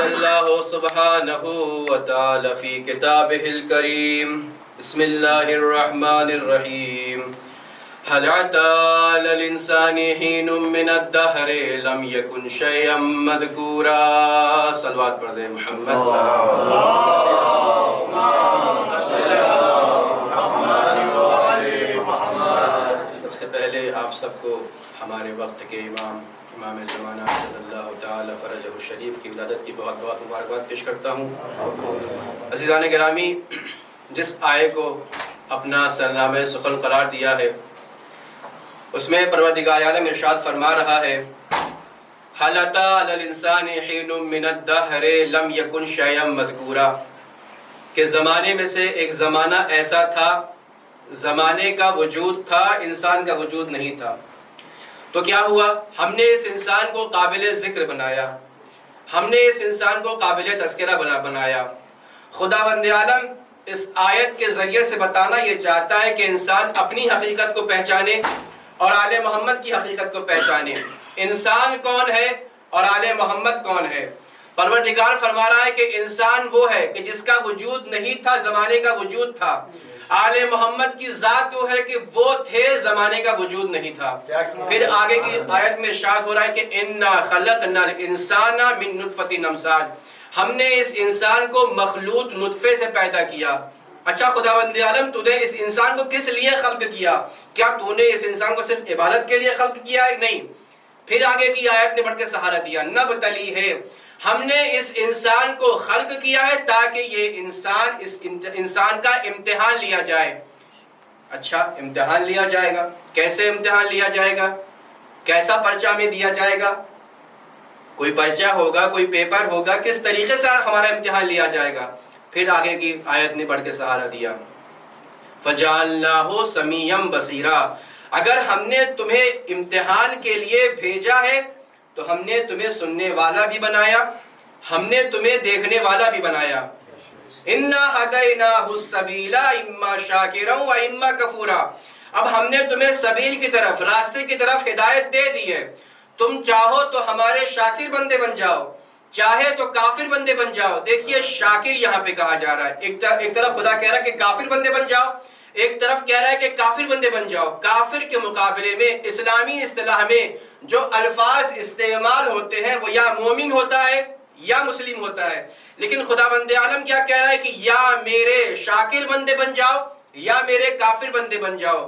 اللہ سبحانہ وتعالی فی کتابہ الکریم بسم اللہ الرحمن الرحیم هل أتى على الإنسان حين من الدهر لم يكن شيئا مذكورا صلوات پڑھ دیں محمد سب سے پہلے آپ سب کو ہمارے وقت کے امام زمانہ صلی اللہ تعالی فرجہ الشریف کی ولادت کی بہت بہت مبارکباد پیش کرتا ہوں۔ عزیزان گرامی، جس آیے کو اپنا سرنامہ سخن قرار دیا ہے اس میں پروردگار عالم ارشاد فرما رہا ہے هل أتى على الإنسان حين من الدهر لم يكن شيئا مذكورا، کہ زمانے میں سے ایک زمانہ ایسا تھا، زمانے کا وجود تھا، انسان کا وجود نہیں تھا۔ تو کیا ہوا؟ ہم نے اس انسان کو قابل ذکر بنایا، ہم نے اس انسان کو قابل تذکرہ بنایا۔ خداوند عالم اس آیت کے ذریعے سے بتانا یہ چاہتا ہے کہ انسان اپنی حقیقت کو پہچانے اور آل محمد کی حقیقت کو پہچانے۔ انسان کون ہے اور آل محمد کون ہے؟ پروردگار فرما رہا ہے کہ انسان وہ ہے کہ جس کا وجود نہیں تھا، زمانے کا وجود تھا۔ آل محمد کی ذات وہ ہے کہ وہ تھے، زمانے کا وجود نہیں تھا۔ پھر آگے کی آیت میں ارشاد ہو رہا ہے کہ اِنَّا خَلَقْنَا الْإِنسَانَ مِن نُطْفَةٍ أَمْشَاجٍ، ہم نے اس انسان کو مخلوط نطفے سے پیدا کیا۔ اچھا خداوند عالم، تو نے اس انسان کو کس لیے خلق کیا؟ کیا تو نے اس انسان کو صرف عبادت کے لیے خلق کیا ہے؟ نہیں۔ پھر آگے کی آیت نے بڑھ کے سہارا دیا، نبتلی ہے، ہم نے اس انسان کو خلق کیا ہے تاکہ یہ انسان کا امتحان لیا جائے۔ اچھا امتحان لیا جائے گا، کیسے امتحان لیا جائے گا؟ کیسا پرچہ میں دیا جائے گا؟ کوئی پرچہ ہوگا، کوئی پیپر ہوگا، کس طریقے سے ہمارا امتحان لیا جائے گا؟ پھر آگے کی آیت نے بڑھ کے سہارا دیا، فَجَعَلْنَاهُ سَمِيعًا بَصِيرًا، اگر ہم نے تمہیں امتحان کے لیے بھیجا ہے تو ہم نے تمہیں سننے والا بھی بنایا، ہم نے تمہیں دیکھنے والا بھی بنایا۔ إِنَّا هَدَيْنَاهُ السَّبِيلَ إِمَّا شَاكِرًا وَإِمَّا كَفُورًا، اب ہم نے تمہیں سبیل کی طرف، راستے کی طرف ہدایت دے دی ہے، تم چاہو تو ہمارے شاکر بندے بن جاؤ، چاہے تو کافر بندے بن جاؤ۔ دیکھیے شاکر یہاں پہ کہا جا رہا ہے، ایک طرف خدا کہہ رہا ہے کہ کافر بندے بن جاؤ، ایک طرف کہہ رہا ہے کہ کافر بندے بن جاؤ۔ کافر کے مقابلے میں اسلامی اصطلاح میں جو الفاظ استعمال ہوتے ہیں وہ یا مومن ہوتا ہے یا مسلم ہوتا ہے، لیکن خداوند عالم کیا کہہ رہا ہے کہ یا میرے شاکر بندے بن جاؤ یا میرے کافر بندے بن جاؤ۔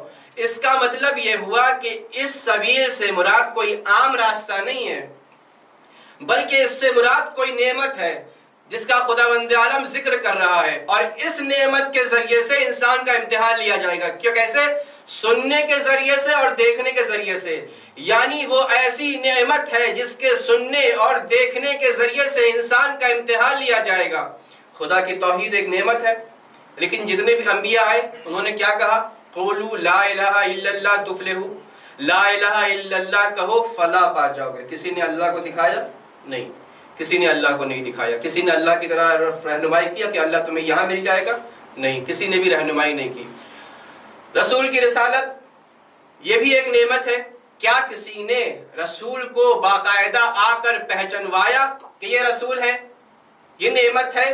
اس کا مطلب یہ ہوا کہ اس سبیل سے مراد کوئی عام راستہ نہیں ہے، بلکہ اس سے مراد کوئی نعمت ہے جس کا خداوند عالم ذکر کر رہا ہے، اور اس نعمت کے ذریعے سے انسان کا امتحان لیا جائے گا۔ کیوں؟ کیسے؟ سننے کے ذریعے سے اور دیکھنے کے ذریعے سے، یعنی وہ ایسی نعمت ہے جس کے سننے اور دیکھنے کے ذریعے سے انسان کا امتحان لیا جائے گا۔ خدا کی توحید ایک نعمت ہے، لیکن جتنے بھی انبیاء آئے انہوں نے کیا کہا؟ قولوا لا الہ الا اللہ تفلحوا، لا الہ الا اللہ کہو فلاح پا جاؤ گے۔ کسی نے اللہ کو دکھایا؟ نہیں، کسی نے اللہ کو نہیں دکھایا۔ کسی نے اللہ کی طرح رہنمائی کیا کہ اللہ تمہیں یہاں مل جائے گا؟ نہیں، کسی نے بھی رہنمائی نہیں کی۔ رسول کی رسالت یہ بھی ایک نعمت ہے، کیا کسی نے رسول کو باقاعدہ آ کر پہچنوایا کہ یہ رسول ہے؟ یہ نعمت ہے۔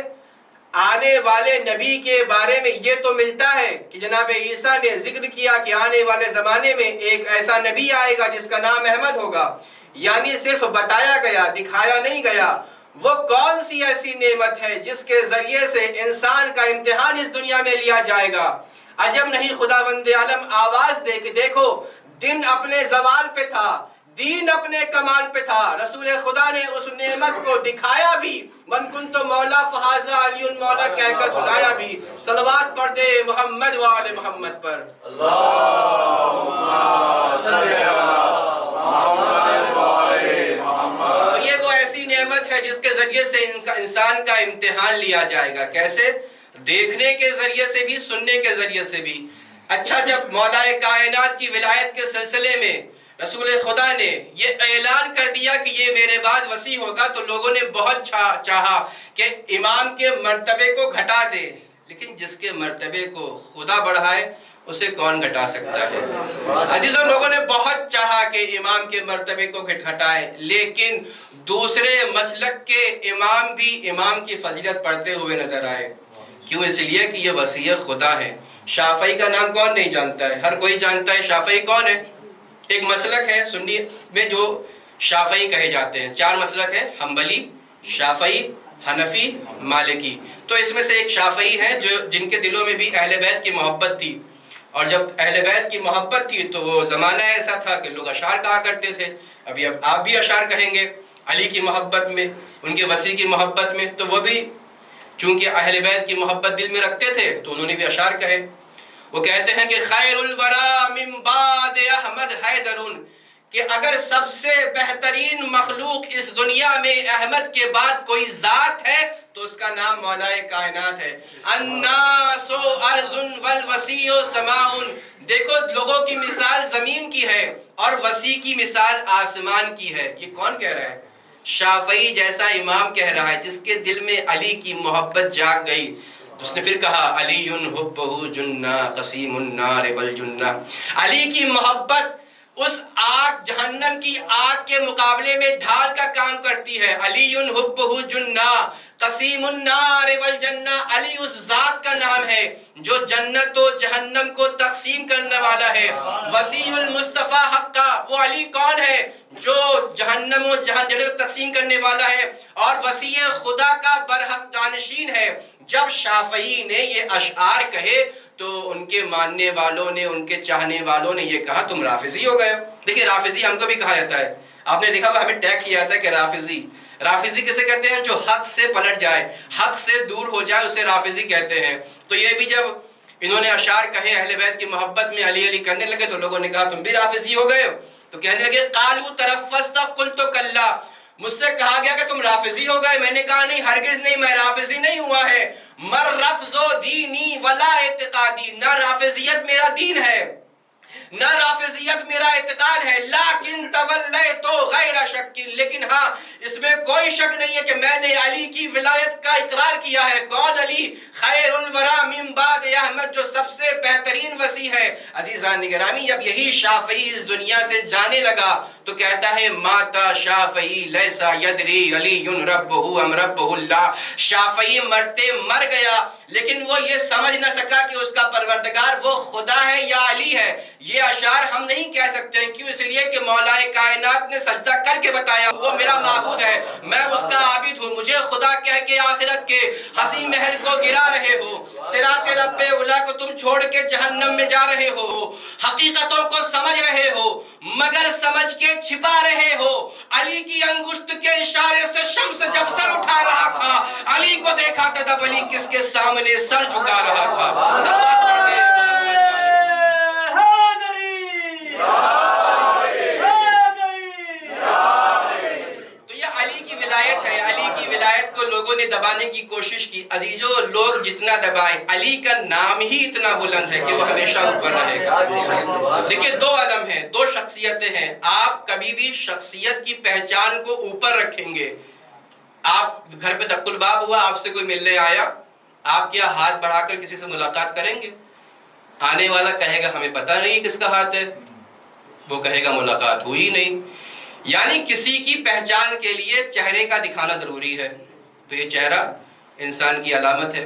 آنے والے نبی کے بارے میں یہ تو ملتا ہے کہ جناب عیسیٰ نے ذکر کیا کہ آنے والے زمانے میں ایک ایسا نبی آئے گا جس کا نام احمد ہوگا، یعنی صرف بتایا گیا، دکھایا نہیں گیا۔ وہ کون سی ایسی نعمت ہے جس کے ذریعے سے انسان کا امتحان اس دنیا میں لیا جائے گا؟ عجب نہیں، خداوند عالم آواز دے کہ دیکھو دن اپنے زوال پہ تھا، دین اپنے کمال پہ تھا، رسول خدا نے اس نعمت کو دکھایا بھی، من کنت مولا فہذا علی مولا کہہ کر سنایا بھی۔ صلوات پڑھ دے محمد و آل محمد پر۔ اللہم صلی علی محمد و آل محمد۔ یہ وہ ایسی نعمت ہے جس کے ذریعے سے انسان کا امتحان لیا جائے گا۔ کیسے؟ دیکھنے کے ذریعے سے بھی، سننے کے ذریعے سے بھی۔ اچھا، جب مولا کائنات کی ولایت کے سلسلے میں رسول خدا نے یہ اعلان کر دیا کہ یہ میرے بعد وسیع ہوگا تو لوگوں نے بہت چاہا کہ امام کے مرتبے کو گھٹا دے، لیکن جس کے مرتبے کو خدا بڑھائے اسے کون گھٹا سکتا ہے؟ عزیزوں، لوگوں نے بہت چاہا کہ امام کے مرتبے کو گھٹائیں، لیکن دوسرے مسلک کے امام بھی امام کی فضیلت پڑھتے ہوئے نظر آئے۔ کیوں؟ اس لیے کہ یہ وصی خدا ہے۔ شافعی کا نام کون نہیں جانتا ہے؟ ہر کوئی جانتا ہے شافعی کون ہے۔ ایک مسلک ہے سنی میں جو شافعی کہے جاتے ہیں، 4 مسلک ہے: حنبلی، شافعی، حنفی، مالکی۔ تو اس میں سے ایک شافعی ہے جن کے دلوں میں بھی اہل بیت کی محبت تھی، اور جب اہل بیت کی محبت تھی تو وہ زمانہ ایسا تھا کہ لوگ اشعار کہا کرتے تھے۔ اب آپ بھی اشعار کہیں گے علی کی محبت میں، ان کے وصی کی محبت میں، تو وہ بھی چونکہ اہل بیت کی محبت دل میں رکھتے تھے تو انہوں نے بھی اشعار کہے۔ وہ کہتے ہیں کہ خیر الورا من بعد احمد حیدرون، کہ اگر سب سے بہترین مخلوق اس دنیا میں احمد کے بعد کوئی ذات ہے تو اس کا نام مولا کائنات ہے۔ الناس ارض والوسیع سماء، دیکھو لوگوں کی مثال زمین کی ہے اور وسیع کی مثال آسمان کی ہے۔ یہ کون کہہ رہا ہے؟ شافعی جیسا امام کہہ رہا ہے جس کے دل میں علی کی محبت جاگ گئی۔ تو اس نے پھر کہا علی حبہ جنہ قسیم النار والجنہ، علی کی محبت اس آگ، جہنم کی آگ کے مقابلے میں ڈھال کا کام کرتی ہے۔ علی حبہ جنہ قسیم النار والجنہ، علی اس ذات کا نام ہے جو جنت و جہنم کو تقسیم کرنے والا ہے۔ وسیع المصطفیٰ حقا، وہ علی کون ہے؟ جو جہنم و جہنم کو تقسیم کرنے والا ہے اور وسیع خدا کا برحق جانشین ہے۔ جب شافعی نے یہ اشعار کہے تو ان کے ماننے والوں نے، ان کے چاہنے والوں نے یہ کہا تم رافضی ہو گئے ہو۔ دیکھیں رافضی ہم کو بھی کہا جاتا ہے، آپ نے دیکھا ہوگا ہمیں ٹیگ کیا جاتا ہے کہ رافضی کسے کہتے ہیں؟ جو حق سے پلٹ جائے، حق سے دور ہو جائے، اسے رافضی کہتے ہیں۔ تو یہ بھی جب انہوں نے اشعار کہے اہل بیت کی محبت میں علی علی کرنے لگے تو لوگوں نے کہا تم بھی رافضی ہو گئے ہو۔ تو کہنے لگے قالوا ترفست قلت کلا، مجھ سے کہا گیا کہ تم رافضی ہو گئے، میں نے کہا نہیں، ہرگز نہیں، میں رافضی نہیں ہوا ہے۔ مر رفض دینی ولا اعتقادی، نہ رافضیت میرا دین ہے نہ رافضیت میرا اعتقاد ہے، لیکن تولیت غیر شک، لیکن ہاں اس میں کوئی شک نہیں ہے کہ میں نے علی کی ولایت کا اقرار کیا ہے۔ کون علی؟ خیر الورا من بعد احمد، جو سب سے بہترین وصی ہے۔ عزیزان گرامی، جب یہی شافعی اس دنیا سے جانے لگا تو کہتا ہے ماتا شافعی لیسا یدری علی ربہ ام ربہ اللہ، شافعی مرتے مر گیا لیکن وہ یہ سمجھ نہ سکا کہ اس کا پروردگار وہ خدا ہے یا علی ہے۔ یہ اشعار ہم نہیں کہہ سکتے ہیں، کیوں؟ اس لیے کہ مولا کائنات نے سجدہ کر کے بتایا وہ میرا معبود ہے، میں اس کا عابد ہوں، مجھے خدا کہہ کے آخرت کے حسی محل کو گرا رہے ہو، صراط رب اولا کو تم چھوڑ کے جہنم میں جا رہے ہو، حقیقتوں کو سمجھ رہے ہو مگر سمجھ کے چھپا رہے ہو۔ علی کی انگشت کے اشارے سے شمس جب سر اٹھا رہا تھا، علی کو دیکھا تھا تب علی کس کے سامنے سر جھکا رہا تھا۔ سلوات پڑھتے ہیں ولایت کو لوگوں نے دبانے کی کوشش کی۔ عزیزو، لوگ جتنا دبائیں، علی کا نام ہی اتنا بلند ہے کہ وہ ہمیشہ اوپر رہے گا۔ دیکھیں 2 علم ہیں، 2 شخصیتیں ہیں، آپ کبھی بھی شخصیت کی پہچان کو اوپر رکھیں گے۔ آپ گھر پہ دق الباب ہوا، آپ سے کوئی ملنے آیا، آپ کیا ہاتھ بڑھا کر کسی سے ملاقات کریں گے؟ آنے والا کہے گا ہمیں پتہ نہیں کس کا ہاتھ ہے، وہ کہے گا ملاقات ہوئی نہیں۔ یعنی کسی کی پہچان کے لیے چہرے کا دکھانا ضروری ہے، تو یہ چہرہ انسان کی علامت ہے۔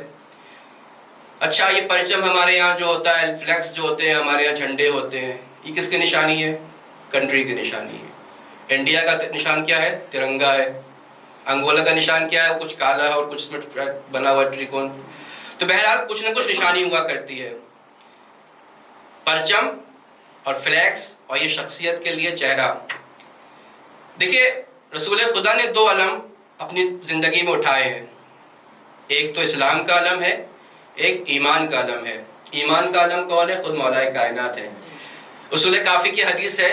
اچھا، یہ پرچم ہمارے یہاں جو ہوتا ہے، فلیکس جو ہوتے ہیں ہمارے یہاں، جھنڈے ہوتے ہیں، یہ کس کی نشانی ہے؟ کنٹری کی نشانی ہے۔ انڈیا کا نشان کیا ہے؟ ترنگا ہے۔ انگولا کا نشان کیا ہے؟ وہ کچھ کالا ہے اور کچھ اس میں بنا ہوا ٹریکون۔ تو بہرحال کچھ نہ کچھ نشانی ہوا کرتی ہے۔ پرچم اور فلیکس اور یہ شخصیت کے لیے چہرہ۔ دیکھیے رسول خدا نے 2 علم اپنی زندگی میں اٹھائے ہیں، ایک تو اسلام کا علم ہے، ایک ایمان کا علم ہے۔ ایمان کا علم کون ہے؟ خود مولا کائنات ہے۔ رسول کافی کی حدیث ہے،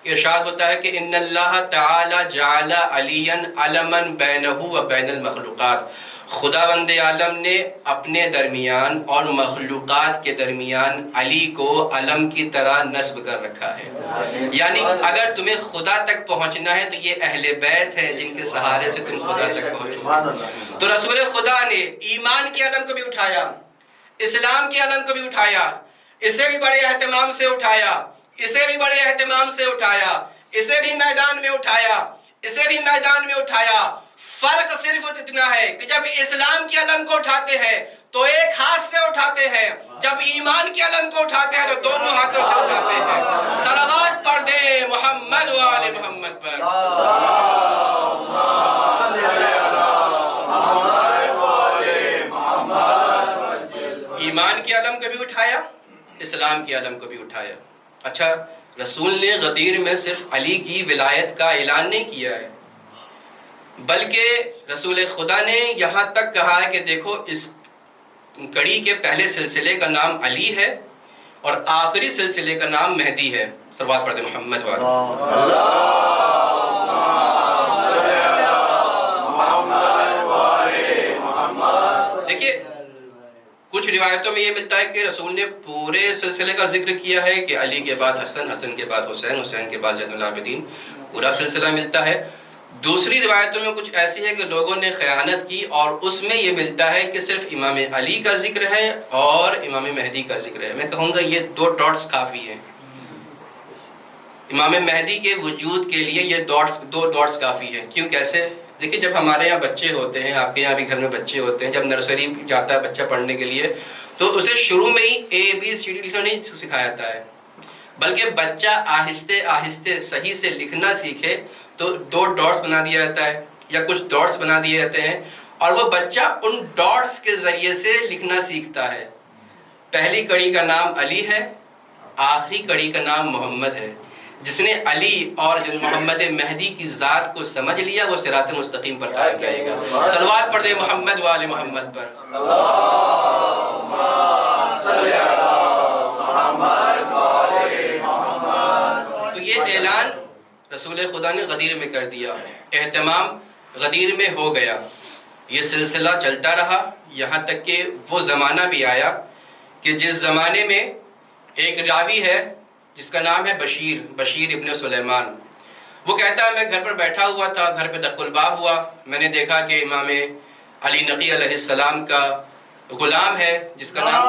ارشاد ہوتا ہے کہ ان اللہ تعالی جعل علیا علما بینہ و بین المخلوقات، خداوند عالم نے اپنے درمیان اور مخلوقات کے درمیان علی کو علم کی طرح نصب کر رکھا ہے۔ یعنی اگر تمہیں خدا تک پہنچنا ہے تو یہ اہل بیت ہے جن کے سہارے سے تم خدا تک پہنچو۔ تو رسول خدا نے ایمان کے علم کو بھی اٹھایا، اسلام کے علم کو بھی اٹھایا، اسے بھی بڑے اہتمام سے اٹھایا، اسے بھی بڑے اہتمام سے اٹھایا، اسے بھی میدان میں اٹھایا، اسے بھی میدان میں اٹھایا۔ فرق صرف اتنا ہے کہ جب اسلام کے علم کو اٹھاتے ہیں تو ایک ہاتھ سے اٹھاتے ہیں، جب ایمان کے علم کو اٹھاتے ہیں تو دونوں ہاتھوں سے اٹھاتے ہیں۔ صلوات پڑھ دیں محمد و آل محمد پر۔ ایمان کے علم کو بھی اٹھایا، اسلام کے علم کو بھی اٹھایا۔ اچھا، رسول نے غدیر میں صرف علی کی ولایت کا اعلان نہیں کیا ہے، بلکہ رسول خدا نے یہاں تک کہا ہے کہ دیکھو اس کڑی کے پہلے سلسلے کا نام علی ہے اور آخری سلسلے کا نام مہدی ہے۔ صلوات پڑھ دیں محمد والے۔ دیکھیے کچھ روایتوں میں یہ ملتا ہے کہ رسول نے پورے سلسلے کا ذکر کیا ہے کہ علی کے بعد حسن، حسن کے بعد حسین، حسین کے بعد زین العابدین، پورا سلسلہ ملتا ہے۔ دوسری روایتوں میں کچھ ایسی ہے کہ لوگوں نے خیانت کی اور اس میں یہ ملتا ہے کہ صرف امام علی کا ذکر ہے اور امام مہدی کا ذکر ہے۔ میں کہوں گا یہ دو ڈاٹس کافی ہیں، امام مہدی کے وجود کے لیے یہ دو ڈاٹس کافی ہے۔ کیوں، کیسے؟ دیکھیں جب ہمارے یہاں بچے ہوتے ہیں، آپ کے یہاں بھی گھر میں بچے ہوتے ہیں، جب نرسری جاتا ہے بچہ پڑھنے کے لیے تو اسے شروع میں ہی ABCD لکھنا نہیں سکھایا جاتا ہے، بلکہ بچہ آہستہ آہستہ صحیح سے لکھنا سیکھے تو دو ڈاٹس بنا دیا جاتا ہے یا کچھ ڈاٹس بنا دیے جاتے ہیں اور وہ بچہ ان ڈاٹس کے ذریعے سے لکھنا سیکھتا ہے۔ پہلی کڑی کا نام علی ہے، آخری کڑی کا نام محمد ہے۔ جس نے علی اور محمد مہدی کی ذات کو سمجھ لیا وہ صراط مستقیم پر قائم رہے گا۔ صلوات پڑھ دیں محمد و آل محمد پر۔ تو یہ اعلان رسول خدا نے غدیر میں کر دیا، اہتمام غدیر میں ہو گیا۔ یہ سلسلہ چلتا رہا یہاں تک کہ وہ زمانہ بھی آیا کہ جس زمانے میں ایک راوی ہے جس کا نام ہے بشیر ابن سلیمان۔ وہ کہتا ہے میں گھر پر بیٹھا ہوا تھا، گھر پہ دق الباب ہوا، میں نے دیکھا کہ امام علی نقی علیہ السلام کا غلام ہے جس کا نام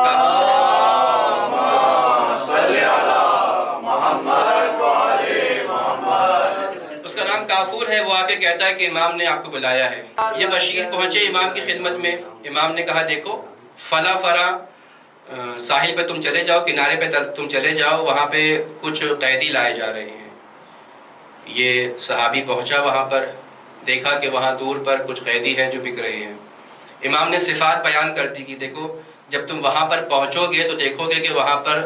اس کا نام کافور ہے۔ وہ آ کے کہتا ہے کہ امام نے آپ کو بلایا ہے۔ یہ بشیر پہنچے امام کی خدمت میں، امام نے کہا دیکھو فلاں ساحل پہ تم چلے جاؤ، کنارے پہ تم چلے جاؤ، وہاں پہ کچھ قیدی لائے جا رہے ہیں۔ یہ صحابی پہنچا وہاں پر، دیکھا کہ وہاں دور پر کچھ قیدی ہیں جو بک رہے ہیں۔ امام نے صفات بیان کر دی کہ دیکھو جب تم وہاں پر پہنچو گے تو دیکھو گے کہ وہاں پر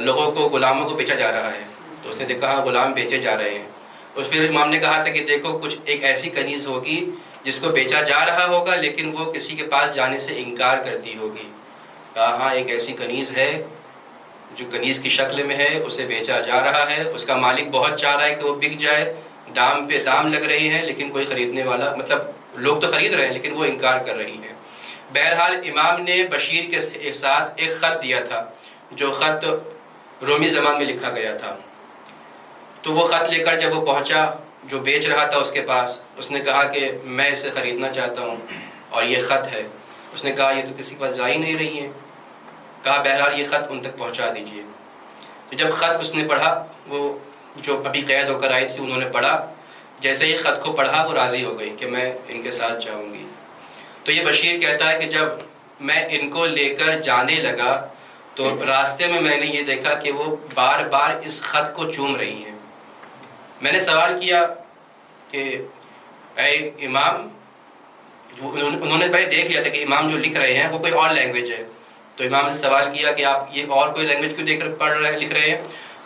لوگوں کو، غلاموں کو بیچا جا رہا ہے۔ تو اس نے دیکھا ہاں غلام بیچے جا رہے ہیں۔ اور پھر امام نے کہا تھا کہ دیکھو کچھ ایک ایسی کنیز ہوگی جس کو بیچا جا رہا ہوگا لیکن وہ کسی کے پاس جانے سے انکار کرتی ہوگی۔ کہا ہاں ایک ایسی کنیز ہے جو کنیز کی شکل میں ہے، اسے بیچا جا رہا ہے، اس کا مالک بہت چاہ رہا ہے کہ وہ بک جائے، دام پہ دام لگ رہی ہیں لیکن کوئی خریدنے والا، مطلب لوگ تو خرید رہے ہیں لیکن وہ انکار کر رہی ہیں۔ بہرحال امام نے بشیر کے ساتھ ایک خط دیا تھا جو خط رومی زبان میں لکھا گیا تھا۔ تو وہ خط لے کر جب وہ پہنچا جو بیچ رہا تھا اس کے پاس، اس نے کہا کہ میں اسے خریدنا چاہتا ہوں اور یہ خط ہے۔ اس نے کہا یہ تو کسی کے پاس جا ہی نہیں رہی ہے۔ کہا بہرحال یہ خط ان تک پہنچا دیجئے۔ تو جب خط اس نے پڑھا، وہ جو ابھی قید ہو کر آئی تھی انہوں نے پڑھا، جیسے ہی خط کو پڑھا وہ راضی ہو گئی کہ میں ان کے ساتھ جاؤں گی۔ تو یہ بشیر کہتا ہے کہ جب میں ان کو لے کر جانے لگا تو راستے میں میں نے یہ دیکھا کہ وہ بار بار اس خط کو چوم رہی ہیں۔ میں نے سوال کیا کہ اے امام، انہوں نے پہلے دیکھ لیا تھا کہ امام جو لکھ رہے ہیں وہ کوئی اور لینگویج ہے، تو امام سے سوال کیا کہ آپ یہ اور کوئی لینگویج کیوں دیکھ کر پڑھ رہے ہیں، لکھ رہے ہیں؟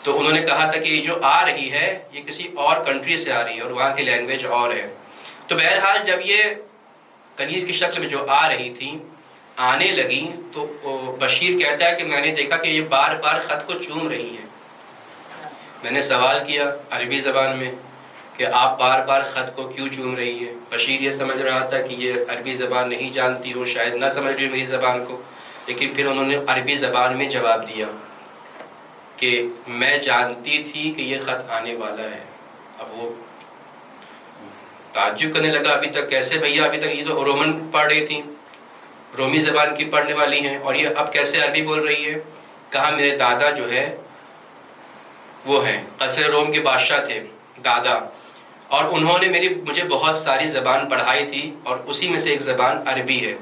تو انہوں نے کہا تھا کہ یہ جو آ رہی ہے یہ کسی اور کنٹری سے آ رہی ہے اور وہاں کی لینگویج اور ہے۔ تو بہرحال جب یہ کنیز کی شکل میں جو آ رہی تھی آنے لگی تو بشیر کہتا ہے کہ میں نے دیکھا کہ یہ بار بار خط کو چوم رہی ہیں۔ میں نے سوال کیا عربی زبان میں کہ آپ بار بار خط کو کیوں چوم رہی ہیں؟ بشیر یہ سمجھ رہا تھا کہ یہ عربی زبان نہیں جانتی ہو، شاید نہ سمجھ رہی میری زبان کو، لیکن پھر انہوں نے عربی زبان میں جواب دیا کہ میں جانتی تھی کہ یہ خط آنے والا ہے۔ اب وہ تعجب کرنے لگا، ابھی تک کیسے بھیا، ابھی تک یہ تو رومن پڑھ رہی تھی، رومی زبان کی پڑھنے والی ہیں، اور یہ اب کیسے عربی بول رہی ہے؟ کہا میرے دادا جو ہے وہ ہیں قصر روم کے بادشاہ تھے دادا، اور انہوں نے مجھے بہت ساری زبان پڑھائی تھی، اور اسی میں سے ایک زبان عربی ہے۔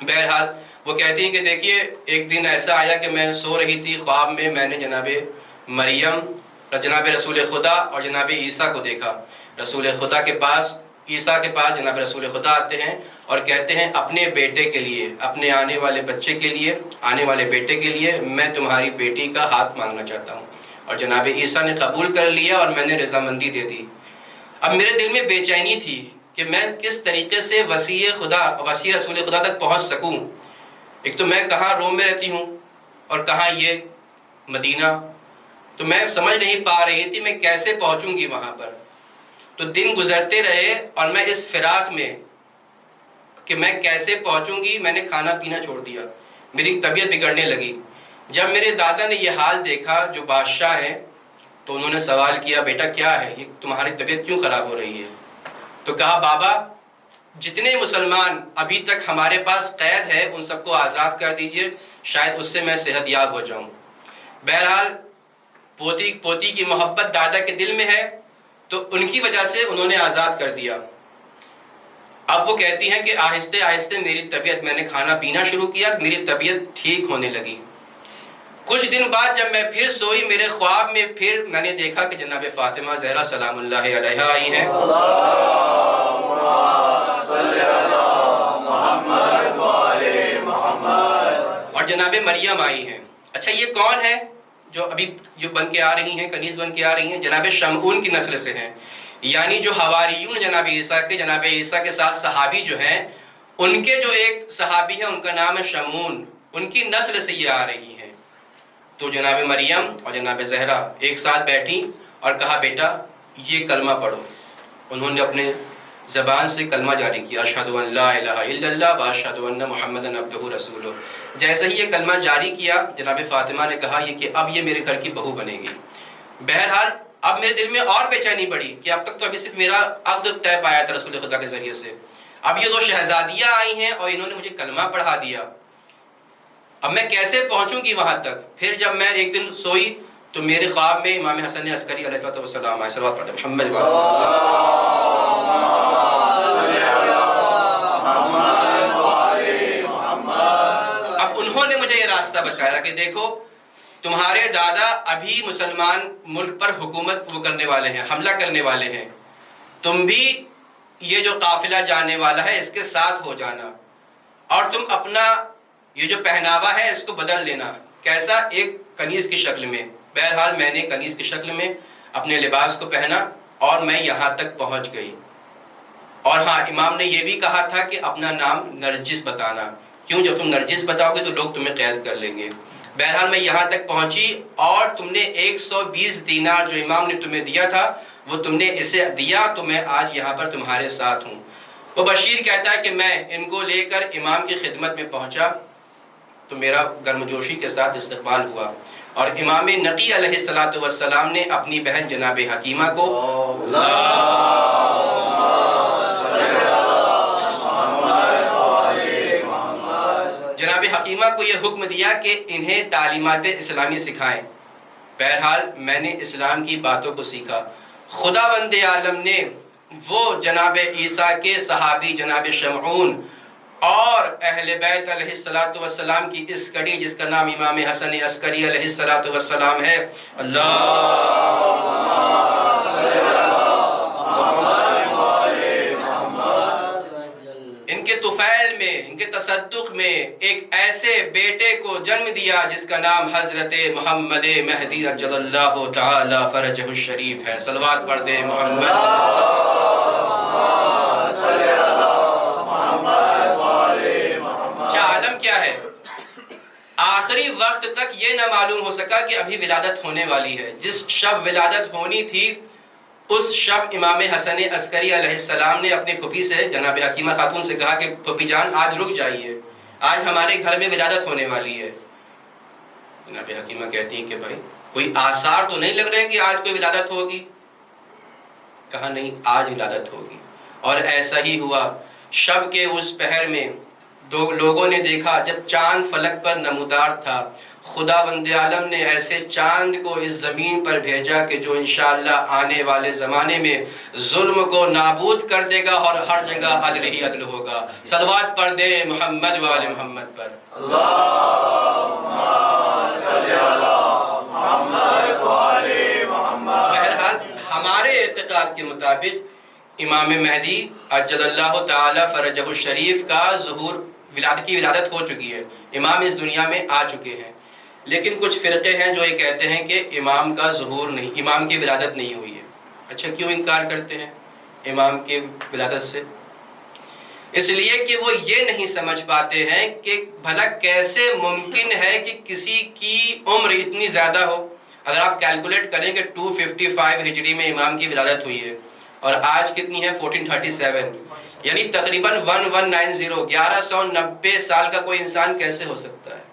بہرحال وہ کہتی ہیں کہ دیکھیے ایک دن ایسا آیا کہ میں سو رہی تھی، خواب میں میں نے جناب مریم، جناب رسول خدا اور جناب عیسیٰ کو دیکھا۔ رسول خدا کے پاس، عیسیٰ کے پاس جناب رسول خدا آتے ہیں اور کہتے ہیں اپنے بیٹے کے لیے، اپنے آنے والے بچے کے لیے، آنے والے بیٹے کے لیے میں تمہاری بیٹی کا ہاتھ مانگنا چاہتا ہوں، اور جناب عیسیٰ نے قبول کر لیا اور میں نے رضامندی دے دی۔ اب میرے دل میں بے چینی تھی کہ میں کس طریقے سے وسیع رسول خدا تک پہنچ سکوں۔ ایک تو میں کہاں روم میں رہتی ہوں اور کہاں یہ مدینہ، تو میں سمجھ نہیں پا رہی تھی میں کیسے پہنچوں گی وہاں پر۔ تو دن گزرتے رہے اور میں اس فراق میں کہ میں کیسے پہنچوں گی، میں نے کھانا پینا چھوڑ دیا، میری طبیعت بگڑنے لگی۔ جب میرے دادا نے یہ حال دیکھا جو بادشاہ ہیں، تو انہوں نے سوال کیا بیٹا کیا ہے، یہ تمہاری طبیعت کیوں خراب ہو رہی ہے؟ تو کہا بابا جتنے مسلمان ابھی تک ہمارے پاس قید ہے ان سب کو آزاد کر دیجئے، شاید اس سے میں صحت یاب ہو جاؤں۔ بہرحال پوتی کی محبت دادا کے دل میں ہے، تو ان کی وجہ سے انہوں نے آزاد کر دیا۔ اب وہ کہتی ہیں کہ آہستہ آہستہ میری طبیعت، میں نے کھانا پینا شروع کیا، میری طبیعت ٹھیک ہونے لگی۔ کچھ دن بعد جب میں پھر سوئی، میرے خواب میں پھر میں نے دیکھا کہ جناب فاطمہ زہرا سلام اللہ علیہا آئی ہیں، اور جناب مریم آئی ہیں۔ اچھا یہ کون ہے جو ابھی جو بن کے آ رہی ہیں، کنیز بن کے آ رہی ہیں؟ جناب شمعون کی نسل سے ہیں، یعنی جو حواریون جناب عیسیٰ کے ساتھ صحابی جو ہیں، ان کے جو ایک صحابی ہیں ان کا نام ہے شمعون، ان کی نسل سے یہ آ رہی ہیں۔ تو جناب مریم اور جناب زہرا ایک ساتھ بیٹھی اور کہا بیٹا یہ کلمہ پڑھو۔ انہوں نے اپنے زبان سے کلمہ جاری کیا، اشہد ان لا الہ الا اللہ و اشہد ان محمدًا عبدہ رسولہ۔ جیسے ہی یہ کلمہ جاری کیا، جناب فاطمہ نے کہا یہ کہ اب یہ میرے گھر کی بہو بنے گی۔ بہرحال اب میرے دل میں اور بے چینی بڑھی کہ اب تک تو ابھی صرف میرا عقد طے پایا تھا رسول خدا کے ذریعے سے، اب یہ دو شہزادیاں آئی ہیں اور انہوں نے مجھے کلمہ پڑھا دیا، اب میں کیسے پہنچوں گی وہاں تک؟ پھر جب میں ایک دن سوئی تو میرے خواب میں امام حسن عسکری علیہ السلام آئے، صلوات پڑھتے محمد اب انہوں نے مجھے یہ راستہ بتایا کہ دیکھو تمہارے دادا ابھی مسلمان ملک پر حکومت کرنے والے ہیں، حملہ کرنے والے ہیں، تم بھی یہ جو قافلہ جانے والا ہے اس کے ساتھ ہو جانا، اور تم اپنا یہ جو پہناوا ہے اس کو بدل لینا۔ کیسا؟ ایک کنیز کی شکل میں۔ بہرحال میں نے کنیز کی شکل میں اپنے لباس کو پہنا اور میں یہاں تک پہنچ گئی۔ اور ہاں امام نے یہ بھی کہا تھا کہ اپنا نام نرجس بتانا، کیوں؟ جب تم نرجس بتاؤ گے تو لوگ تمہیں قید کر لیں گے۔ بہرحال میں یہاں تک پہنچی، اور تم نے 120 دینار جو امام نے تمہیں دیا تھا وہ تم نے اسے دیا، تو میں آج یہاں پر تمہارے ساتھ ہوں۔ وہ بشیر کہتا ہے کہ میں ان کو لے کر امام کی خدمت میں پہنچا تو میرا گرمجوشی کے ساتھ استقبال ہوا، اور امام نقی علیہ السلام نے اپنی بہن جناب حکیمہ کو جناب حکیمہ کو یہ حکم دیا کہ انہیں تعلیمات اسلامی سکھائیں۔ بہرحال میں نے اسلام کی باتوں کو سیکھا۔ خداوند عالم نے وہ جناب عیسیٰ کے صحابی جناب شمعون اور اہل بیت علیہ السلام کی اس کڑی جس کا نام امام حسن عسکری علیہ السلام ہے، ان کے طفیل میں، ان کے تصدق میں ایک ایسے بیٹے کو جنم دیا جس کا نام حضرت محمد مہدی عجل اللہ تعالی فرجہ الشریف ہے۔ صلوات پڑھ دیں محمد۔ عالم کیا ہے؟ آخری وقت تک یہ نہ معلوم ہو سکا کہ ابھی ولادت ہونے والی ہے۔ جس شب ولادت ہونی تھی اس شب امام حسن عسکری علیہ السلام نے اپنی پھوپھی سے جناب حکیمہ خاتون سے کہا کہ پھوپھی جان آج رک جائیے، آج ہمارے گھر میں ولادت ہونے والی ہے۔ جناب حکیمہ کہتی ہیں کہ بھائی کوئی آثار تو نہیں لگ رہے ہیں کہ آج کوئی ولادت ہوگی؟ کہا نہیں، آج ولادت ہوگی۔ اور ایسا ہی ہوا۔ شب کے اس پہر میں دو لوگوں نے دیکھا جب چاند فلک پر نمودار تھا، خداوند عالم نے ایسے چاند کو اس زمین پر بھیجا کہ جو انشاءاللہ آنے والے زمانے میں ظلم کو نابود کر دے گا اور ہر جگہ عدل ہی عدل ہوگا. صلوات پڑھ دے محمد و آل محمد پر. اللہم صلی علی محمد و آل محمد. بہرحال ہمارے اعتقاد کے مطابق امام مہدی عجل اللہ تعالی فرجہ الشریف کا ظہور کی ولادت ہو چکی ہے. امام اس دنیا میں آ چکے ہیں. لیکن کچھ فرقے ہیں جو یہ کہتے ہیں کہ امام کا ظہور نہیں، امام کی ولادت نہیں ہوئی ہے. اچھا کیوں انکار کرتے ہیں امام کی ولادت سے؟ اس لیے کہ وہ یہ نہیں سمجھ پاتے ہیں کہ بھلا کیسے ممکن ہے کہ کسی کی عمر اتنی زیادہ ہو. اگر آپ کیلکولیٹ کریں کہ 255 ہجری میں امام کی ولادت ہوئی ہے اور آج کتنی ہے 1437، یعنی تقریباً 1190 سال کا کوئی انسان کیسے ہو سکتا ہے؟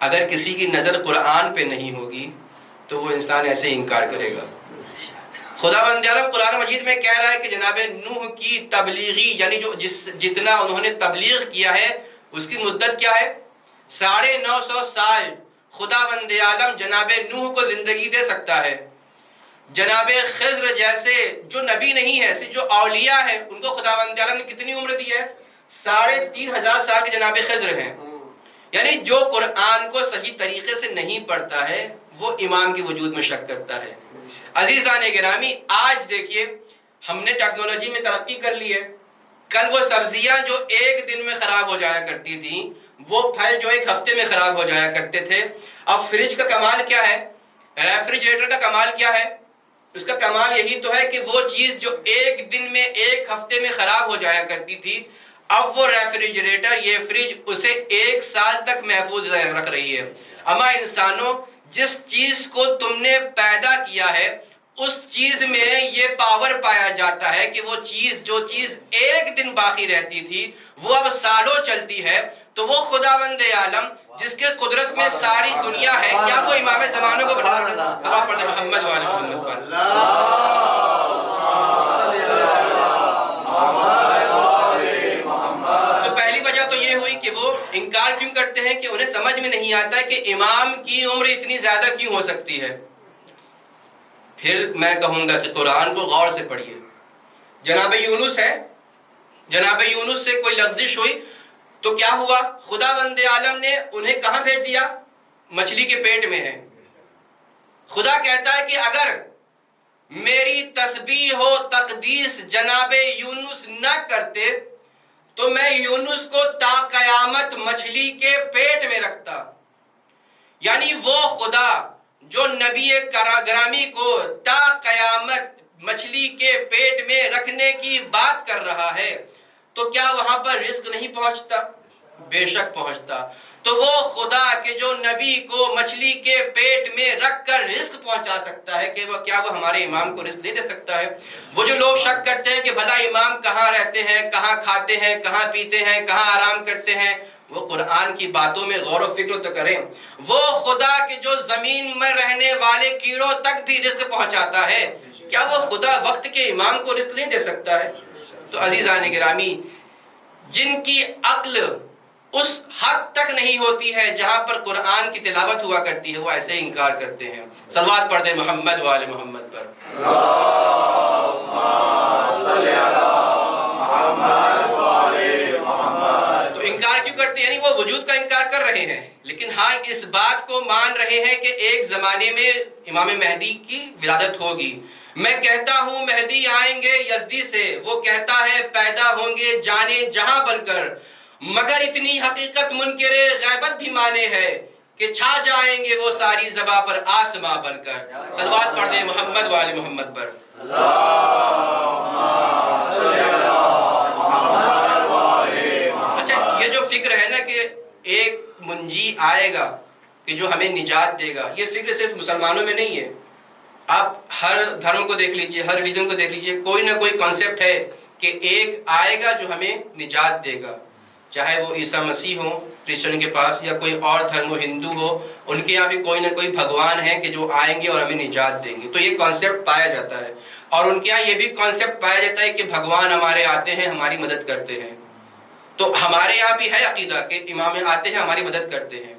اگر کسی کی نظر قرآن پہ نہیں ہوگی تو وہ انسان ایسے انکار کرے گا. خداوند عالم قرآن مجید میں کہہ رہا ہے کہ جناب نوح کی تبلیغی یعنی جو جتنا انہوں نے تبلیغ کیا ہے اس کی مدت کیا ہے؟ 950 سال. خداوند عالم جناب نوح کو زندگی دے سکتا ہے. جناب خضر جیسے جو نبی نہیں ہے، صرف جو اولیاء ہیں، ان کو خداوند عالم نے کتنی عمر دی ہے؟ 3500 سال کے جناب خضر ہیں. یعنی جو قرآن کو صحیح طریقے سے نہیں پڑھتا ہے وہ امام کے وجود میں شک کرتا ہے. عزیزان گرامی، آج دیکھیے ہم نے ٹیکنالوجی میں ترقی کر لی ہے. کل وہ سبزیاں جو ایک دن میں خراب ہو جایا کرتی تھیں، وہ پھل جو ایک ہفتے میں خراب ہو جایا کرتے تھے. اب فریج کا کمال کیا ہے؟ ریفریجریٹر کا کمال کیا ہے؟ اس کا کمال یہی تو ہے کہ وہ چیز جو ایک دن میں ایک ہفتے میں خراب ہو جایا کرتی تھی، اب وہ ریفریجریٹر یہ فریج اسے 1 سال تک محفوظ رکھ رہی ہے. اما انسانوں، جس چیز کو تم نے پیدا کیا ہے اس چیز میں یہ پاور پایا جاتا ہے کہ وہ چیز جو چیز ایک دن باقی رہتی تھی وہ اب سالوں چلتی ہے. تو وہ خداوند عالم جس کے قدرت میں ساری دنیا ہے، کیا وہ امام زمانوں کو بنا محمد و آل محمد پر. کہ وہ انکار کیوں کرتے ہیں کہ انہیں سمجھ میں نہیں آتا ہے کہ امام کی عمر اتنی زیادہ کیوں ہو سکتی ہے. پھر میں کہوں گا کہ قرآن کو غور سے پڑھیے. جناب یونس ہے، جناب یونس سے کوئی لغزش ہوئی تو کیا ہوا؟ خداوند عالم نے انہیں کہاں بھیج دیا؟ مچھلی کے پیٹ میں ہے. خدا کہتا ہے کہ اگر میری تسبیح و تقدیس جناب یونس نہ کرتے تو میں یونس کو تا قیامت مچھلی کے پیٹ میں رکھتا. یعنی وہ خدا جو نبی گرامی کو تا قیامت مچھلی کے پیٹ میں رکھنے کی بات کر رہا ہے تو کیا وہاں پر رزق نہیں پہنچتا؟ بے شک پہنچتا. تو وہ خدا کہ جو نبی کو مچھلی کے پیٹ میں رکھ کر رزق پہنچا سکتا ہے کہ وہ کیا وہ ہمارے امام کو رزق نہیں دے سکتا ہے؟ وہ جو لوگ شک کرتے ہیں کہ بھلا امام کہاں رہتے ہیں، کہاں کھاتے ہیں، کہاں پیتے ہیں، کہاں آرام کرتے ہیں، وہ قرآن کی باتوں میں غور و فکر تو کریں. وہ خدا کہ جو زمین میں رہنے والے کیڑوں تک بھی رزق پہنچاتا ہے، کیا وہ خدا وقت کے امام کو رزق نہیں دے سکتا ہے؟ تو عزیزان گرامی، جن کی عقل اس حد تک نہیں ہوتی ہے جہاں پر قرآن کی تلاوت ہوا کرتی ہے، وہ ایسے انکار کرتے ہیں. صلوات پڑھ دیں محمد و آل محمد پر. تو انکار کیوں کرتے ہیں؟ یعنی وہ وجود کا انکار کر رہے ہیں، لیکن ہاں اس بات کو مان رہے ہیں کہ ایک زمانے میں امام مہدی کی ولادت ہوگی. میں کہتا ہوں مہدی آئیں گے یزدی سے، وہ کہتا ہے پیدا ہوں گے جانے جہاں بن کر، مگر اتنی حقیقت منکر غیبت بھی مانے ہے کہ چھا جائیں گے وہ ساری زباں پر آسماں بن کر. صلوات پڑھ دیں محمد و آل محمد پر. اچھا، یہ جو فکر ہے نا کہ ایک منجی آئے گا کہ جو ہمیں نجات دے گا، یہ فکر صرف مسلمانوں میں نہیں ہے. آپ ہر دھرم کو دیکھ لیجئے، ہر ریلیجن کو دیکھ لیجئے، کوئی نہ کوئی کانسیپٹ ہے کہ ایک آئے گا جو ہمیں نجات دے گا. چاہے وہ عیسیٰ مسیح ہو کرسچن کے پاس یا کوئی اور دھرم ہو، ہندو ہو، ان کے یہاں بھی کوئی نہ کوئی بھگوان ہے کہ جو آئیں گے اور ہمیں نجات دیں گے. تو یہ کانسیپٹ پایا جاتا ہے. اور ان کے یہاں یہ بھی کانسیپٹ پایا جاتا ہے کہ بھگوان ہمارے آتے ہیں، ہماری مدد کرتے ہیں. تو ہمارے یہاں بھی ہے عقیدہ کہ امام آتے ہیں، ہماری مدد کرتے ہیں.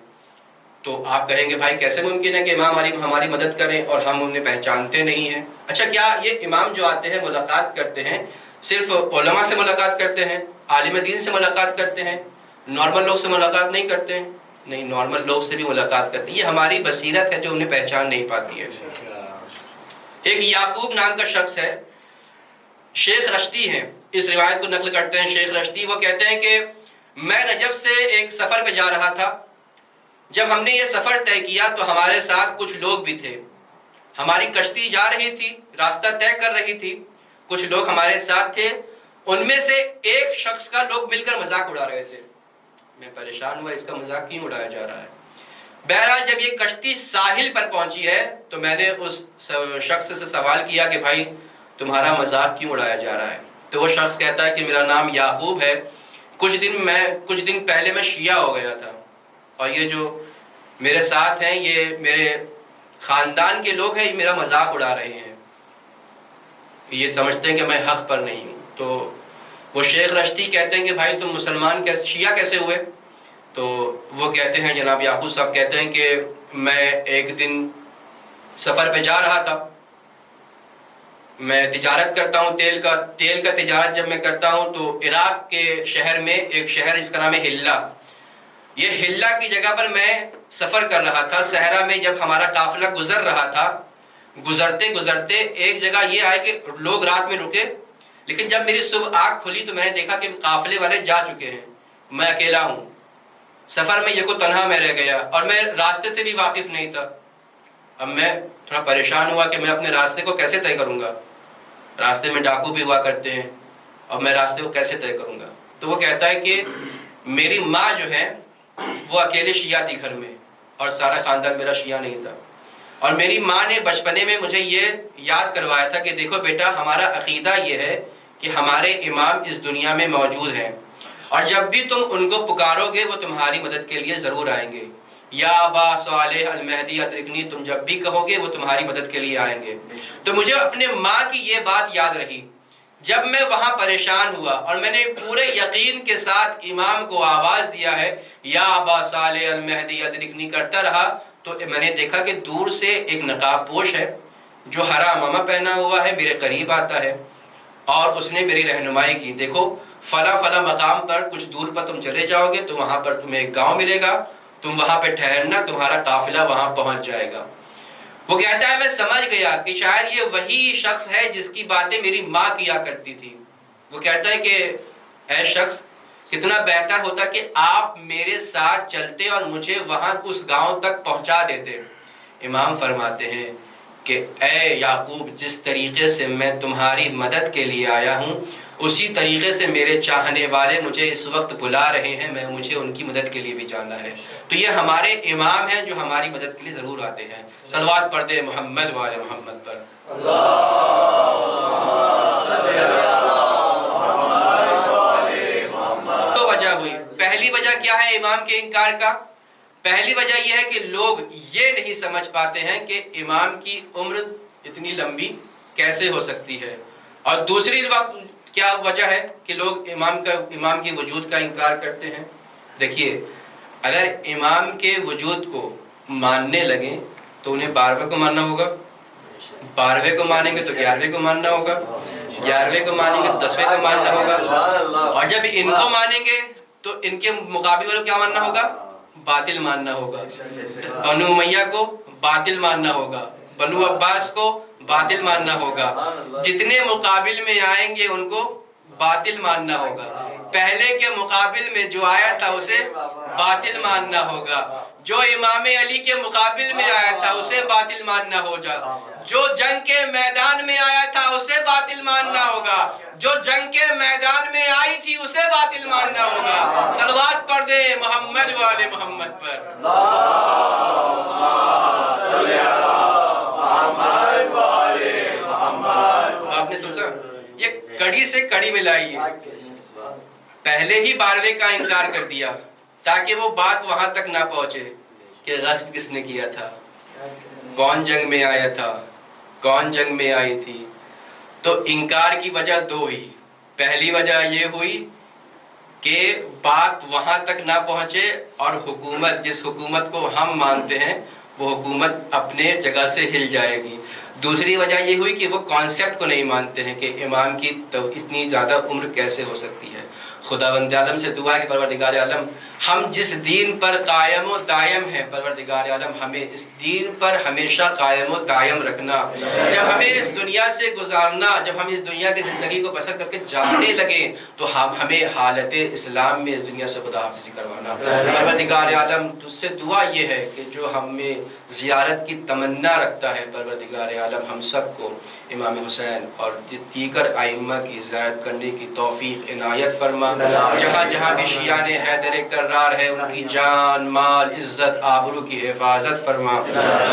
تو آپ کہیں گے بھائی کیسے ممکن ہے کہ امام ہماری مدد کریں اور ہم انہیں پہچانتے نہیں ہیں؟ اچھا، کیا یہ امام جو آتے ہیں ملاقات کرتے ہیں صرف علماء سے ملاقات کرتے ہیں، عالم دین سے ملاقات کرتے ہیں، نارمل لوگ سے ملاقات نہیں کرتے ہیں؟ نہیں، نارمل لوگ سے بھی ملاقات کرتے ہیں۔ یہ ہماری بصیرت ہے جو انہیں پہچان نہیں پاتی ہے۔ ایک یعقوب نام کا شخص ہے، شیخ رشتی ہیں، اس روایت کو نقل کرتے ہیں شیخ رشتی۔ وہ کہتے ہیں کہ میں نجف سے ایک سفر پہ جا رہا تھا، جب ہم نے یہ سفر طے کیا تو ہمارے ساتھ کچھ لوگ بھی تھے، ہماری کشتی جا رہی تھی، راستہ طے کر رہی تھی، کچھ لوگ ہمارے ساتھ تھے، ان میں سے ایک شخص کا لوگ مل کر مذاق اڑا رہے تھے۔ میں پریشان ہوا، اس کا مذاق کیوں اڑایا جا رہا ہے؟ بہرحال جب یہ کشتی ساحل پر پہنچی ہے تو میں نے اس شخص سے سوال کیا کہ بھائی تمہارا مذاق کیوں اڑایا جا رہا ہے؟ تو وہ شخص کہتا ہے کہ میرا نام یعقوب ہے، کچھ دن پہلے میں شیعہ ہو گیا تھا، اور یہ جو میرے ساتھ ہیں یہ میرے خاندان کے لوگ ہیں، یہ میرا مذاق اڑا رہے ہیں، یہ سمجھتے ہیں کہ میں حق پر نہیں ہوں۔ تو وہ شیخ رشتی کہتے ہیں کہ بھائی تم مسلمان شیعہ کیسے ہوئے؟ تو وہ کہتے ہیں، جناب یعقوب صاحب کہتے ہیں کہ میں ایک دن سفر پہ جا رہا تھا، میں تجارت کرتا ہوں تیل کا تجارت جب میں کرتا ہوں تو عراق کے شہر میں ایک شہر جس کا نام ہے ہلہ، یہ ہلہ کی جگہ پر میں سفر کر رہا تھا، صحرا میں جب ہمارا قافلہ گزر رہا تھا، گزرتے گزرتے ایک جگہ یہ آئے کہ لوگ رات میں رکے، لیکن جب میری صبح آنکھ کھلی تو میں نے دیکھا کہ قافلے والے جا چکے ہیں، میں اکیلا ہوں، سفر میں یہ کو تنہا میں رہ گیا، اور میں راستے سے بھی واقف نہیں تھا۔ اب میں تھوڑا پریشان ہوا کہ میں اپنے راستے کو کیسے طے کروں گا، راستے میں ڈاکو بھی ہوا کرتے ہیں، اور میں راستے کو کیسے طے کروں گا؟ تو وہ کہتا ہے کہ میری ماں جو ہے وہ اکیلے شیعہ تھی گھر میں، اور سارا خاندان میرا شیعہ نہیں تھا، اور میری ماں نے بچپنے میں مجھے یہ یاد کروایا تھا کہ دیکھو بیٹا، ہمارا عقیدہ یہ ہے کہ ہمارے امام اس دنیا میں موجود ہیں، اور جب بھی تم ان کو پکارو گے وہ تمہاری مدد کے لیے ضرور آئیں گے، یا ابا صالح المہدی ادرکنی، تم جب بھی کہو گے وہ تمہاری مدد کے لیے آئیں گے۔ تو مجھے اپنے ماں کی یہ بات یاد رہی، جب میں وہاں پریشان ہوا اور میں نے پورے یقین کے ساتھ امام کو آواز دیا ہے یا ابا صالح المہدی ادرکنی کرتا رہا، تو میں نے دیکھا کہ دور سے ایک نقاب پوش ہے جو ہرا عمامہ پہنا ہوا ہے میرے قریب آتا ہے، اور اس نے میری رہنمائی کی، دیکھو فلاں فلاں مقام پر کچھ دور پر تم چلے جاؤ گے تو وہاں پر تمہیں ایک گاؤں ملے گا، تم وہاں پہ ٹھہرنا، تمہارا قافلہ وہاں پہنچ جائے گا۔ وہ کہتا ہے میں سمجھ گیا کہ شاید یہ وہی شخص ہے جس کی باتیں میری ماں کیا کرتی تھی۔ وہ کہتا ہے کہ اے شخص، کتنا بہتر ہوتا کہ آپ میرے ساتھ چلتے اور مجھے وہاں اس گاؤں تک پہنچا دیتے۔ امام فرماتے ہیں کہ اے یعقوب، جس طریقے سے میں تمہاری مدد کے لیے آیا ہوں اسی طریقے سے میرے چاہنے والے مجھے اس وقت بلا رہے ہیں، مجھے ان کی مدد کے لیے بھی جانا ہے۔ تو یہ ہمارے امام ہیں جو ہماری مدد کے لیے ضرور آتے ہیں۔ صلوات پڑھ دے محمد و آل محمد پر۔ دو وجہ ہوئی، پہلی وجہ کیا ہے امام کے انکار کا؟ پہلی وجہ یہ ہے کہ لوگ یہ نہیں سمجھ پاتے ہیں کہ امام کی عمر اتنی لمبی کیسے ہو سکتی ہے، اور دوسری وقت کیا وجہ ہے کہ لوگ امام کی وجود کا انکار کرتے ہیں؟ دیکھیے، اگر امام کے وجود کو ماننے لگیں تو انہیں 12ویں کو ماننا ہوگا، 12ویں کو مانیں گے تو 11ویں کو ماننا ہوگا، 11ویں کو مانیں گے تو 10ویں کو ماننا ہوگا، اور جب ان کو مانیں گے تو ان کے مقابل والوں کیا ماننا ہوگا؟ باطل ماننا ہوگا۔ بنو امیہ کو باطل ماننا ہوگا، بنو عباس کو باطل ماننا ہوگا، جتنے مقابل میں آئیں گے ان کو باطل ماننا ہوگا، پہلے کے مقابل میں جو آیا تھا اسے باطل ماننا ہوگا، جو امام علی کے مقابل میں آیا تھا اسے باطل ماننا ہوگا، جو جنگ کے میدان میں آیا تھا اسے باطل ماننا ہوگا، جو جنگ کے میدان میں آئی تھی اسے باطل ماننا ہوگا۔ صلوات پڑھ دیں محمد و آل محمد پر۔ آپ نے سوچا یہ کڑی سے کڑی ملائی ہے، پہلے ہی 12ویں کا انکار کر دیا تاکہ وہ بات وہاں تک نہ پہنچے کہ غصب کس نے کیا تھا، کون جنگ میں آیا تھا، کون جنگ میں آئی تھی۔ تو انکار کی وجہ دو ہوئی، پہلی وجہ یہ ہوئی کہ بات وہاں تک نہ پہنچے اور حکومت جس حکومت کو ہم مانتے ہیں وہ حکومت اپنے جگہ سے ہل جائے گی۔ دوسری وجہ یہ ہوئی کہ وہ کانسیپٹ کو نہیں مانتے ہیں کہ امام کی تو اتنی زیادہ عمر کیسے ہو سکتی ہے۔ خداوند عالم سے دعا ہے کہ پروردگار عالم ہم جس دین پر قائم و دائم ہیں، پروردگار عالم ہمیں اس دین پر ہمیشہ قائم و دائم رکھنا۔ جب ہمیں اس دنیا سے گزارنا، جب ہم اس دنیا کی زندگی کو بسر کر کے جانے لگے تو ہمیں حالت اسلام میں اس دنیا سے خدا حافظی کروانا۔ پروردگار عالم تجھ سے دعا یہ ہے کہ جو ہمیں زیارت کی تمنا رکھتا ہے، پروردگار عالم ہم سب کو امام حسین اور دیگر ائمہ کی زیارت کرنے کی توفیق عنایت فرما۔ جہاں جہاں بھی شیعان حیدر کرار ہے ان کی جان، مال، عزت، آبرو کی حفاظت فرما۔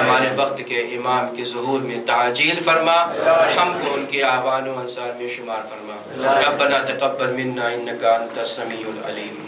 ہمارے وقت کے امام کے ظہور میں تعجیل فرما اور ہم کو ان کے اعوان و انصار میں شمار فرما۔ ربنا تقبل منا انک انت السمیع العلیم۔